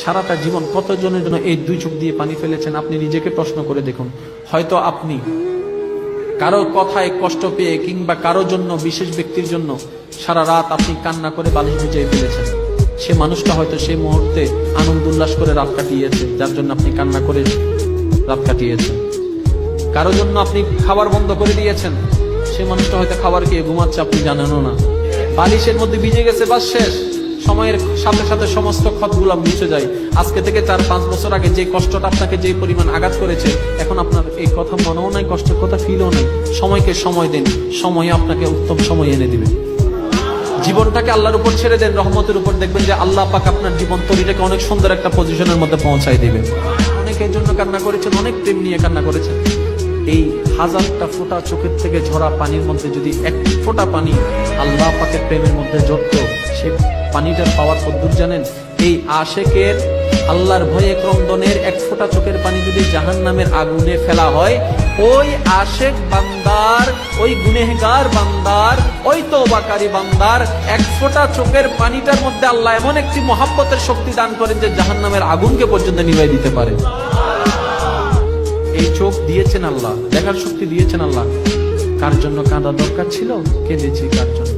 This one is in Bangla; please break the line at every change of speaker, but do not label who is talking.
সারাটা জীবন কতজনের জন্য এই দুই চোখ দিয়ে পানি ফেলেছেন? আপনি নিজেকে প্রশ্ন করে দেখুন। হয়তো আপনি কারো কথায় কষ্ট পেয়ে কিংবা কারো জন্য, বিশেষ ব্যক্তির জন্য সারা রাত আপনি কান্না করে বালিশ ভিজিয়ে ফেলেছেন। সে মানুষটা হয়তো সেই মুহূর্তে আনন্দ উল্লাস করে রাত কাটিয়েছে, যার জন্য আপনি কান্না করে রাত কাটিয়েছেন। কারো জন্য আপনি খাবার বন্ধ করে দিয়েছেন, সে মানুষটা হয়তো খাবার খেয়ে ঘুমাচ্ছে, আপনি জানেনও না। বালিশের মধ্যে ভিজে গেছে, বাস শেষ। সময়ের সাথে সাথে সমস্ত ক্ষতগুলো মুছে যায়। আজকে থেকে 4-5 বছর আগে যে কষ্টটা আপনাকে যে পরিমাণ আঘাত করেছে, এখন আপনার এই কথা মনেও নাই, কষ্টের কথা ফিলও নাই। সময়কে সময় দিন, সময় আপনাকে উত্তম সময় এনে দিবে। জীবনটাকে আল্লাহর উপর ছেড়ে দেন, রহমতের উপর, দেখবেন যে আল্লাহ পাক আপনার জীবন তরিটাকে অনেক সুন্দর একটা পজিশনের মধ্যে পৌঁছায় দিবে। অনেকের জন্য কান্না করেছেন, অনেক প্রেম নিয়ে কান্না করেছেন। এই 1000টা ফোঁটা চোখের থেকে ঝরা পানির মধ্যে যদি এক ফোঁটা পানি আল্লাহ পাকের প্রেমের মধ্যে ঝরতো, সে পানিটার পাওয়ার কদ্দুর জানেন? এই আশেকের আল্লাহর ভয়ে ক্রন্দনের এক ফোঁটা চোখের পানি যদি জাহান্নামের আগুনে ফেলা হয়, ওই আশেক বান্দার, ওই গুনেহগার বান্দার, ওই তওবাকারী বান্দার এক ফোঁটা চোখের পানিটার মধ্যে আল্লাহ এমন একটি মহাব্বতের শক্তি দান করেন যে জাহান্নামের আগুনকে পর্যন্ত নিভাই দিতে পারে। এই চোখ দিয়েছেন আল্লাহ, দেখার শক্তি দিয়েছেন আল্লাহ। কার জন্য কাঁদা দরকার ছিল? কেঁদেছি কার জন্য?